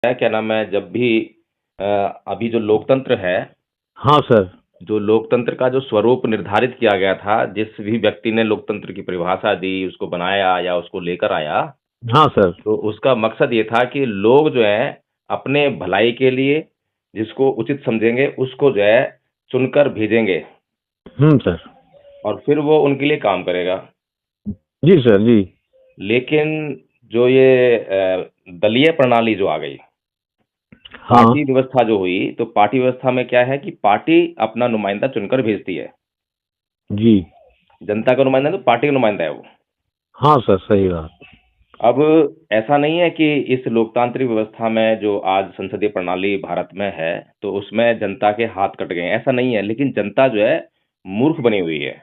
है, क्या नाम है, जब भी अ, अभी जो लोकतंत्र है, हाँ सर। जो लोकतंत्र का जो स्वरूप निर्धारित किया गया था, जिस भी व्यक्ति ने लोकतंत्र की परिभाषा दी, उसको बनाया या उसको लेकर आया, हाँ सर। तो उसका मकसद ये था कि लोग जो हैं, अपने भलाई के लिए जिसको उचित समझेंगे, उसको जो है चुनकर भेजेंगे सर। और फिर वो उनके लिए काम करेगा। जी सर जी। लेकिन जो ये दलीय प्रणाली जो आ गई, हाँ पार्टी व्यवस्था जो हुई, तो पार्टी व्यवस्था में क्या है कि पार्टी अपना नुमाइंदा चुनकर भेजती है। जी। जनता का नुमाइंदा तो पार्टी का नुमाइंदा है वो। हाँ सर, सही बात। अब ऐसा नहीं है कि इस लोकतांत्रिक व्यवस्था में जो आज संसदीय प्रणाली भारत में है, तो उसमें जनता के हाथ कट गए हैं, ऐसा नहीं है। लेकिन जनता जो है मूर्ख बनी हुई है।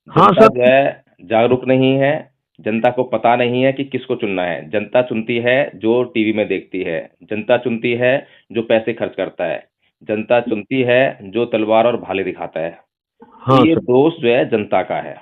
हाँ जनता सर। जो है जागरूक नहीं है। जनता को पता नहीं है कि किसको चुनना है। जनता चुनती है जो टीवी में देखती है। जनता चुनती है जो पैसे खर्च करता है। जनता चुनती है जो तलवार और भाले दिखाता है। तो हाँ ये सर। दोष जो है जनता का है।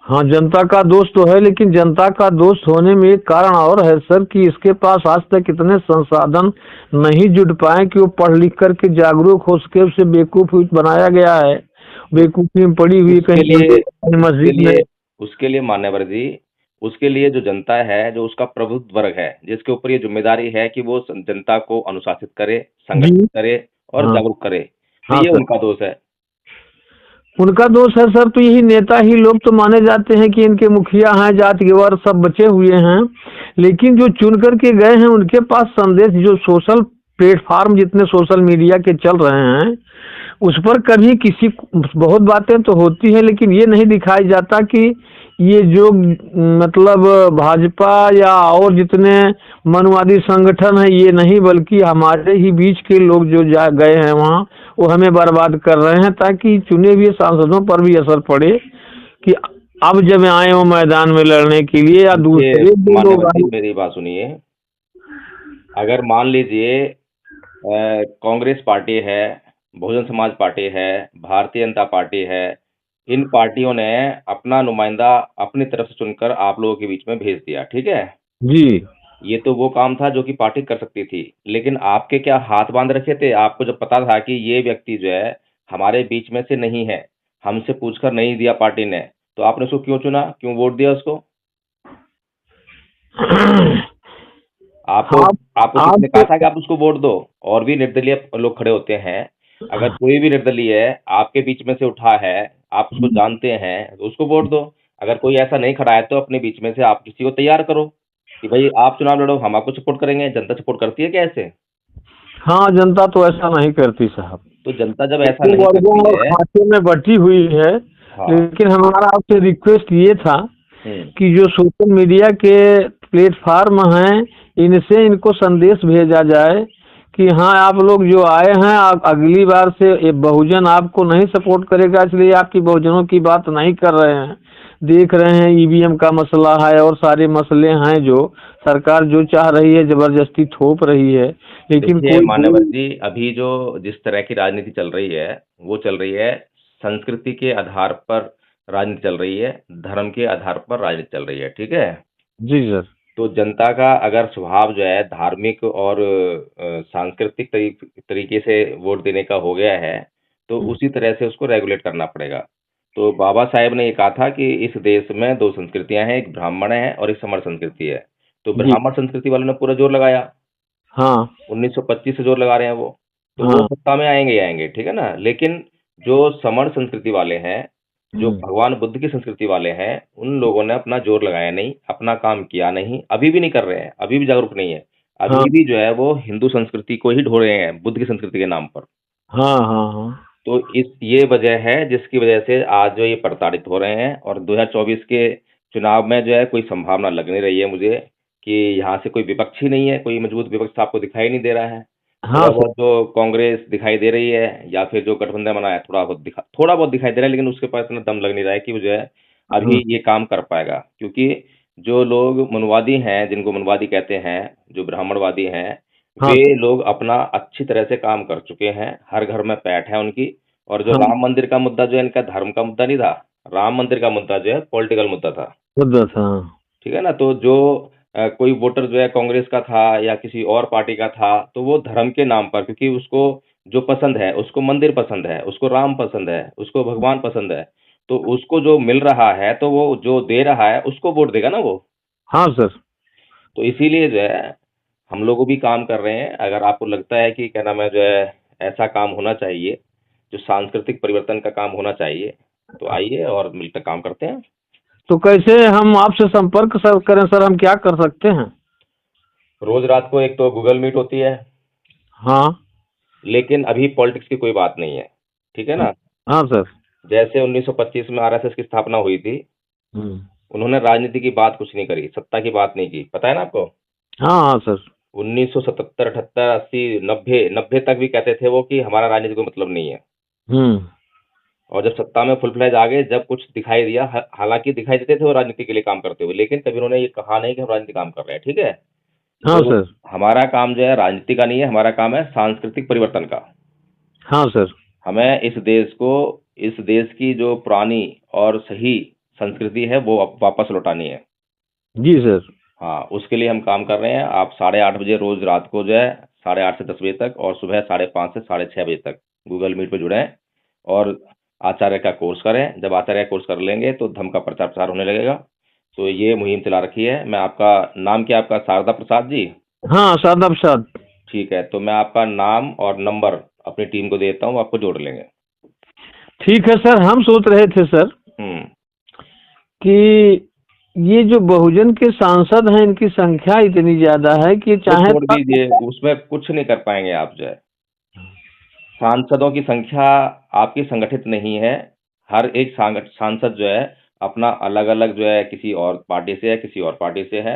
हाँ, जनता का दोष तो है, लेकिन जनता का दोष होने में एक कारण और है सर कि इसके पास आज तक इतने संसाधन नहीं जुट पाए कि वो पढ़ लिख करके जागरूक हो सके। उसे बेवकूफ बनाया गया है। तो बेवकूफी में पड़ी हुई उसके कहीं लिए मंदिर, कहीं उसके मस्जिद में। लिए उसके लिए मान्यवर जी, उसके लिए जो जनता है, जो उसका प्रबुद्ध वर्ग है, जिसके ऊपर ये जिम्मेदारी है कि वो जनता को अनुशासित करे, जी। संगठित करे और हाँ। जागरूक करे, तो हाँ ये सर। उनका दोष है। उनका दोष है सर। तो यही नेता ही लोग तो माने जाते हैं कि इनके मुखिया हैं, जातिवार सब बचे हुए हैं। लेकिन जो चुन करके गए हैं उनके पास संदेश, जो सोशल प्लेटफार्म जितने सोशल मीडिया के चल रहे हैं, उस पर कभी किसी बहुत बातें तो होती है, लेकिन ये नहीं दिखाई जाता कि ये जो मतलब भाजपा या और जितने मनवादी संगठन है, ये नहीं बल्कि हमारे ही बीच के लोग जो जा गए हैं वहाँ, वो हमें बर्बाद कर रहे हैं, ताकि चुने हुए सांसदों पर भी असर पड़े कि अब जब आए हो मैदान में लड़ने के लिए, या देखिए दूसरे जो लोग मान्यवर जी, आए। मेरी बात सुनिए। अगर मान लीजिए कांग्रेस पार्टी है, बहुजन समाज पार्टी है, भारतीय जनता पार्टी है, इन पार्टियों ने अपना नुमाइंदा अपनी तरफ से चुनकर आप लोगों के बीच में भेज दिया, ठीक है? जी। ये तो वो काम था जो कि पार्टी कर सकती थी। लेकिन आपके क्या हाथ बांध रखे थे? आपको जब पता था कि ये व्यक्ति जो है हमारे बीच में से नहीं है, हमसे पूछकर नहीं दिया पार्टी ने, तो आपने उसको क्यों चुना? क्यों वोट दिया उसको? आपको आप आपको किसी ने कहा आप था कि आप उसको वोट दो? और भी निर्दलीय लोग खड़े होते हैं। अगर कोई भी निर्दलीय आपके बीच में से उठा है, आप उसको जानते हैं, तो उसको वोट दो। अगर कोई ऐसा नहीं खड़ा है, तो अपने बीच में से आप किसी को तैयार करो कि भाई आप चुनाव लड़ो, हम आपको सपोर्ट करेंगे। जनता सपोर्ट करती है क्या ऐसे? हाँ, जनता तो ऐसा नहीं करती साहब। तो जनता जब ऐसा तो नहीं वर्गों करती और है। खाते में बटी हुई है। हाँ। लेकिन हमारा आपसे रिक्वेस्ट ये था हम्म। कि जो सोशल मीडिया के प्लेटफार्म हैं, इनसे इनको संदेश भेजा जाए कि हाँ, आप लोग जो आए हैं, आप अगली बार से ये बहुजन आपको नहीं सपोर्ट करेगा, इसलिए आपकी बहुजनों की बात नहीं कर रहे हैं। देख रहे हैं ईवीएम का मसला है और सारे मसले हैं जो सरकार जो चाह रही है जबरदस्ती थोप रही है, लेकिन देखिए कोई मान्यवर कोई। जी, अभी जो जिस तरह की राजनीति चल रही है, वो चल रही है संस्कृति के आधार पर। राजनीति चल रही है, धर्म के आधार पर राजनीति चल रही है, ठीक है? जी सर। तो जनता का अगर स्वभाव जो है धार्मिक और सांस्कृतिक तरीके से वोट देने का हो गया है, तो उसी तरह से उसको रेगुलेट करना पड़ेगा। तो बाबा साहेब ने ये कहा था कि इस देश में 2 संस्कृतियाँ हैं, एक ब्राह्मण है और एक समर संस्कृति है। तो जी। ब्राह्मण संस्कृति वालों ने पूरा जोर लगाया, हाँ। 1925 से जोर लगा रहे हैं वो। तो वो हाँ। सत्ता में आएँगे ही आएँगे, ठीक है ना? लेकिन जो समण संस्कृति वाले हैं, जो हम्म। भगवान बुद्ध की संस्कृति वाले हैं, उन लोगों ने अपना जोर लगाया नहीं, अपना काम किया नहीं, अभी भी नहीं कर रहे हैं, अभी भी जागरूक नहीं है। हाँ। अभी भी जो है वो हिंदू संस्कृति को ही ढो रहे हैं, बुद्ध की संस्कृति के नाम पर। हाँ। हाँ। हाँ। तो इस ये वजह है जिसकी वजह से आज जो ये प्रताड़ित हो रहे हैं, और 2024 के चुनाव में जो है कोई संभावना लग नहीं रही है मुझे कि यहाँ से कोई विपक्ष ही नहीं है, कोई मजबूत विपक्ष आपको दिखाई नहीं दे रहा है। हाँ थोड़ा सर। बहुत जो कांग्रेस दिखाई दे रही है, या फिर जो गठबंधन बना है, थोड़ा बहुत दिखाई दे रहा है, लेकिन उसके पास इतना दम लग नहीं रहा है कि वो जो है हाँ। अभी ये काम कर पाएगा। क्योंकि जो लोग मनवादी हैं, जिनको मनवादी कहते हैं, जो ब्राह्मणवादी हैं, हाँ वे सर। लोग अपना अच्छी तरह से काम कर चुके हैं। हर घर में पैठ है उनकी। और जो हाँ। राम मंदिर का मुद्दा जो है, इनका धर्म का मुद्दा नहीं था। राम मंदिर का मुद्दा जो है पॉलिटिकल मुद्दा था। खुद था। ठीक है ना? तो जो कोई वोटर जो है कांग्रेस का था या किसी और पार्टी का था, तो वो धर्म के नाम पर, क्योंकि उसको जो पसंद है, उसको मंदिर पसंद है, उसको राम पसंद है, उसको भगवान पसंद है, तो उसको जो मिल रहा है, तो वो जो दे रहा है, उसको वोट देगा ना वो। हाँ सर। तो इसीलिए जो है, हम लोग भी काम कर रहे हैं। अगर आपको लगता है कि क्या नाम है जो है, ऐसा काम होना चाहिए, जो सांस्कृतिक परिवर्तन का काम होना चाहिए, तो आइए और मिलकर काम करते हैं। तो कैसे हम आपसे संपर्क सर करें सर, हम क्या कर सकते हैं? रोज रात को एक तो गूगल मीट होती है, हाँ। लेकिन अभी पॉलिटिक्स की कोई बात नहीं है, ठीक है ना। हाँ सर। जैसे 1925 में आरएसएस की स्थापना हुई थी, हम्म। उन्होंने राजनीति की बात कुछ नहीं करी, सत्ता की बात नहीं की, पता है ना आपको। हाँ हाँ सर। 1977, 78, 80, 90, 90 तक भी कहते थे वो कि हमारा राजनीति को मतलब नहीं है। हम्म। और जब सत्ता में फुल फ्लैज आ गए, जब कुछ दिखाई दिया, हालांकि दिखाई देते थे वो राजनीति के लिए काम करते हुए, लेकिन कभी उन्होंने ये कहा नहीं कि हम राजनीति काम कर रहे हैं, ठीक है। हाँ तो सर। हमारा काम जो है राजनीति का नहीं है, हमारा काम है सांस्कृतिक परिवर्तन का। हाँ सर। हमें इस देश की जो पुरानी और सही संस्कृति है वो वापस लौटानी है। जी सर। हाँ, उसके लिए हम काम कर रहे हैं। आप 8:30 बजे रोज रात को जो है, 8:30 से 10 बजे तक, और सुबह 5:30 से 6:30 बजे तक गूगल मीट पे जुड़ें और आचार्य का कोर्स करें। जब आचार्य का कोर्स कर लेंगे तो धर्म का प्रचार प्रसार होने लगेगा। तो ये मुहिम चला रखी है। मैं आपका नाम क्या, आपका शारदा प्रसाद जी? हाँ शारदा प्रसाद। ठीक है, तो मैं आपका नाम और नंबर अपनी टीम को देता हूँ, आपको जोड़ लेंगे। ठीक है सर, हम सोच रहे थे सर हम्म। कि ये जो बहुजन के सांसद हैं, इनकी संख्या इतनी ज्यादा है कि वो चाहे छोड़ दीजिए, उसमें कुछ नहीं कर पाएंगे आप जो है। सांसदों की संख्या आपकी संगठित नहीं है। हर एक सांसद जो है अपना अलग अलग जो है, किसी और पार्टी से है, किसी और पार्टी से है।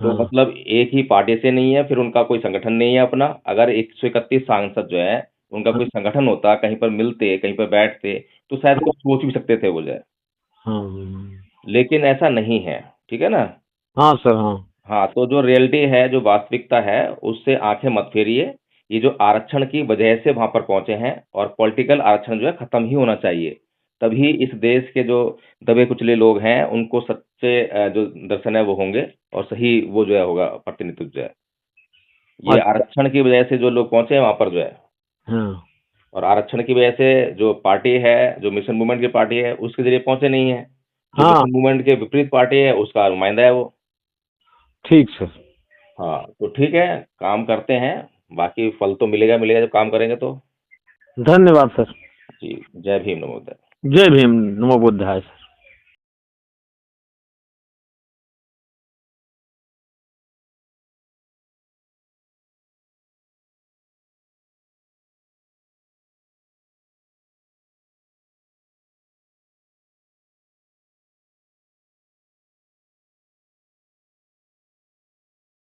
तो हाँ। मतलब एक ही पार्टी से नहीं है, फिर उनका कोई संगठन नहीं है अपना। अगर 131 सांसद जो है, उनका हाँ। कोई संगठन होता, कहीं पर मिलते, कहीं पर बैठते, तो शायद कुछ सोच भी सकते थे वो जो है। हाँ। लेकिन ऐसा नहीं है, ठीक है ना। हाँ सर। हाँ। हाँ, तो जो रियलिटी है, जो वास्तविकता है, उससे आंखें मत फेरिए। ये जो आरक्षण की वजह से वहां पर पहुंचे हैं, और पॉलिटिकल आरक्षण जो है खत्म ही होना चाहिए। तभी इस देश के जो दबे कुचले लोग हैं, उनको सच्चे जो दर्शन है वो होंगे, और सही वो जो है होगा प्रतिनिधित्व जो है। ये अच्छा। आरक्षण की वजह से जो लोग पहुंचे हैं वहां पर जो है, हाँ। और आरक्षण की वजह से जो पार्टी है, जो मिशन मूवमेंट की पार्टी है, उसके जरिए पहुंचे नहीं है। जो हाँ। मिशन मूवमेंट के विपरीत पार्टी है, उसका नुमाइंदा है वो। ठीक सर। हाँ, तो ठीक है, काम करते हैं। बाकी फल तो मिलेगा मिलेगा जब काम करेंगे तो। धन्यवाद सर। जी, जय भीम, नमोदय। जय भीम। नमो बुद्धाय।